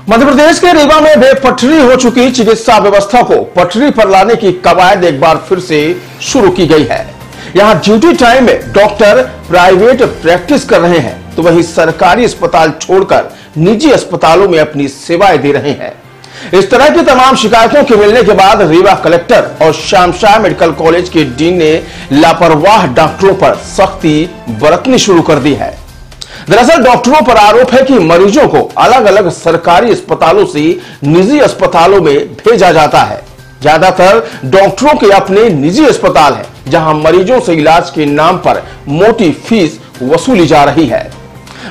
मध्य प्रदेश के रीवा में बेपटरी हो चुकी चिकित्सा व्यवस्था को पटरी पर लाने की कवायद एक बार फिर से शुरू की गई है। यहां ड्यूटी टाइम में डॉक्टर प्राइवेट प्रैक्टिस कर रहे हैं, तो वहीं सरकारी अस्पताल छोड़कर निजी अस्पतालों में अपनी सेवाएं दे रहे हैं। इस तरह की तमाम शिकायतों के मिलने के बाद रीवा कलेक्टर और श्यामशाह मेडिकल कॉलेज के डीन ने लापरवाह डॉक्टरों पर सख्ती बरतनी शुरू कर दी है। दरअसल डॉक्टरों पर आरोप है कि मरीजों को अलग अलग सरकारी अस्पतालों से निजी अस्पतालों में भेजा जाता है। ज्यादातर डॉक्टरों के अपने निजी अस्पताल हैं, जहां मरीजों से इलाज के नाम पर मोटी फीस वसूली जा रही है।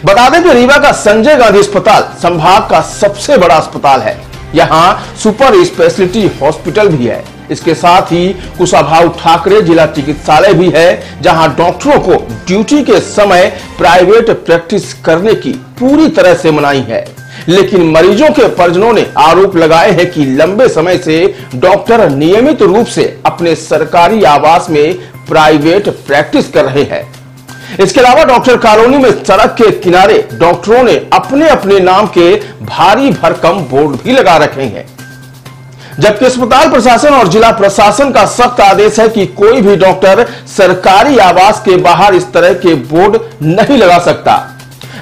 बता दें कि रीवा का संजय गांधी अस्पताल संभाग का सबसे बड़ा अस्पताल है। यहां सुपर स्पेशलिटी हॉस्पिटल भी है। इसके साथ ही कुशाभाऊ ठाकरे जिला चिकित्सालय भी है, जहां डॉक्टरों को ड्यूटी के समय प्राइवेट प्रैक्टिस करने की पूरी तरह से मनाही है। लेकिन मरीजों के परिजनों ने आरोप लगाए हैं कि लंबे समय से डॉक्टर नियमित रूप से अपने सरकारी आवास में प्राइवेट प्रैक्टिस कर रहे हैं। इसके अलावा डॉक्टर कॉलोनी में सड़क के किनारे डॉक्टरों ने अपने अपने नाम के भारी भरकम बोर्ड भी लगा रखे हैं, जबकि अस्पताल प्रशासन और जिला प्रशासन का सख्त आदेश है कि कोई भी डॉक्टर सरकारी आवास के बाहर इस तरह के बोर्ड नहीं लगा सकता।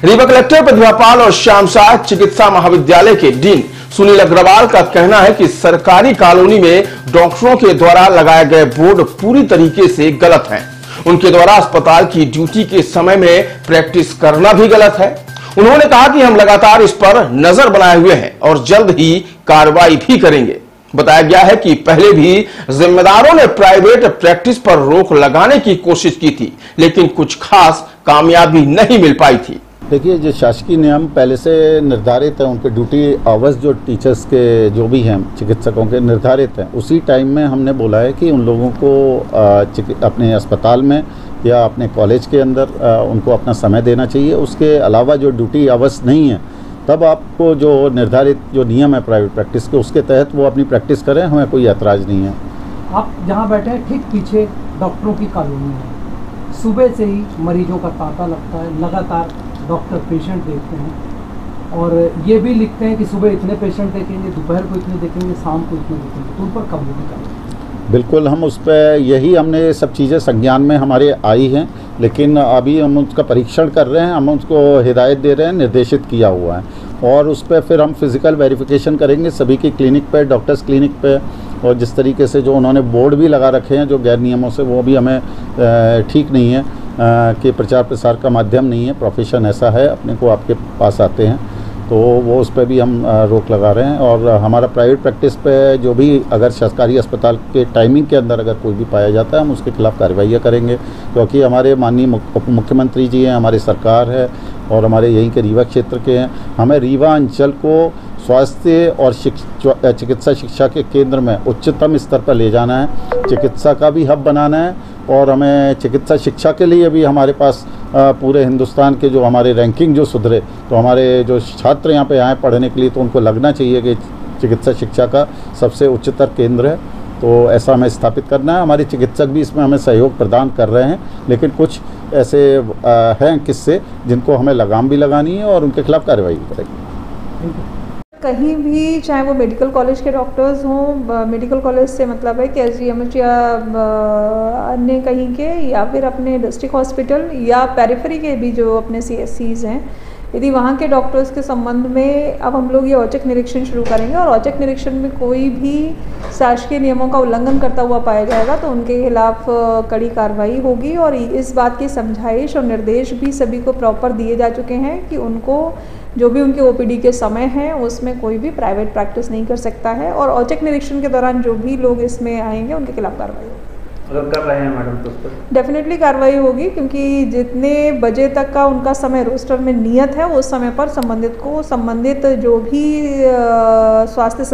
रीवा कलेक्टर प्रतिभा पाल और श्यामशाह चिकित्सा महाविद्यालय के डीन सुनील अग्रवाल का कहना है कि सरकारी कॉलोनी में डॉक्टरों के द्वारा लगाए गए बोर्ड पूरी तरीके से गलत हैं। उनके द्वारा अस्पताल की ड्यूटी के समय में प्रैक्टिस करना भी गलत है। उन्होंने कहा कि हम लगातार इस पर नजर बनाए हुए हैं और जल्द ही कार्रवाई भी करेंगे। बताया गया है कि पहले भी जिम्मेदारों ने प्राइवेट प्रैक्टिस पर रोक लगाने की कोशिश की थी, लेकिन कुछ खास कामयाबी नहीं मिल पाई थी। देखिए, जो शासकीय नियम पहले से निर्धारित है, उनके ड्यूटी आवर्स जो टीचर्स के जो भी हैं चिकित्सकों के निर्धारित हैं, उसी टाइम में हमने बोला है कि उन लोगों को अपने अस्पताल में या अपने कॉलेज के अंदर उनको अपना समय देना चाहिए। उसके अलावा जो ड्यूटी आवर्स नहीं है, तब आपको जो निर्धारित जो नियम है प्राइवेट प्रैक्टिस के, उसके तहत वो अपनी प्रैक्टिस करें, हमें कोई ऐतराज़ नहीं है। आप जहाँ बैठे हैं ठीक पीछे डॉक्टरों की कॉलोनी है। सुबह से ही मरीजों का तांता लगता है, लगातार डॉक्टर पेशेंट देखते हैं और ये भी लिखते हैं कि सुबह इतने पेशेंट देखेंगे, दोपहर को इतने देखेंगे, शाम को इतने देखेंगे। तो उन पर कब भी करें? बिल्कुल, हम उस पर यही हमने सब चीज़ें संज्ञान में हमारे आई हैं, लेकिन अभी हम उसका परीक्षण कर रहे हैं, हम उसको हिदायत दे रहे हैं, निर्देशित किया हुआ है और उस पर फिर हम फिज़िकल वेरिफिकेशन करेंगे सभी की क्लिनिक पे, डॉक्टर्स क्लिनिक पे। और जिस तरीके से जो उन्होंने बोर्ड भी लगा रखे हैं जो गैर नियमों से, वो भी हमें ठीक नहीं है कि प्रचार प्रसार का माध्यम नहीं है। प्रोफेशन ऐसा है, अपने को आपके पास आते हैं तो वो उस पर भी हम रोक लगा रहे हैं। और हमारा प्राइवेट प्रैक्टिस पे जो भी अगर सरकारी अस्पताल के टाइमिंग के अंदर अगर कोई भी पाया जाता है, हम उसके खिलाफ कार्रवाई करेंगे, क्योंकि हमारे माननीय मुख्यमंत्री जी हैं, हमारी सरकार है और हमारे यहीं के रीवा क्षेत्र के हैं। हमें रीवा अंचल को स्वास्थ्य और चिकित्सा शिक्षा के केंद्र में उच्चतम स्तर पर ले जाना है, चिकित्सा का भी हब बनाना है और हमें चिकित्सा शिक्षा के लिए भी हमारे पास पूरे हिंदुस्तान के जो हमारे रैंकिंग जो सुधरे, तो हमारे जो छात्र यहाँ पे आए पढ़ने के लिए, तो उनको लगना चाहिए कि चिकित्सा शिक्षा का सबसे उच्चतर केंद्र है। तो ऐसा हमें स्थापित करना है। हमारे चिकित्सक भी इसमें हमें सहयोग प्रदान कर रहे हैं, लेकिन कुछ ऐसे हैं किस्से जिनको हमें लगाम भी लगानी है और उनके खिलाफ कार्रवाई भी करेंगे। कहीं भी, चाहे वो मेडिकल कॉलेज के डॉक्टर्स हों, मेडिकल कॉलेज से मतलब है कि एसजीएमएच या अन्य कहीं के, या फिर अपने डिस्ट्रिक्ट हॉस्पिटल या पेरिफेरी के भी जो अपने सीएससीज हैं, यदि वहाँ के डॉक्टर्स के संबंध में अब हम लोग ये औचक निरीक्षण शुरू करेंगे और औचक निरीक्षण में कोई भी शासकीय नियमों का उल्लंघन करता हुआ पाया जाएगा तो उनके खिलाफ कड़ी कार्रवाई होगी। और इस बात की समझाइश और निर्देश भी सभी को प्रॉपर दिए जा चुके हैं कि उनको जो भी उनके ओपीडी के समय हैं उसमें कोई भी प्राइवेट प्रैक्टिस नहीं कर सकता है। और औचक निरीक्षण के दौरान जो भी लोग इसमें आएंगे उनके खिलाफ कार्रवाई होगी। अगर कर रहे हैं मैडम तो उस पर डेफिनेटली कार्रवाई होगी, क्योंकि जितने बजे तक का उनका समय रोस्टर में नियत है उस समय पर संबंधित जो भी स्वास्थ्य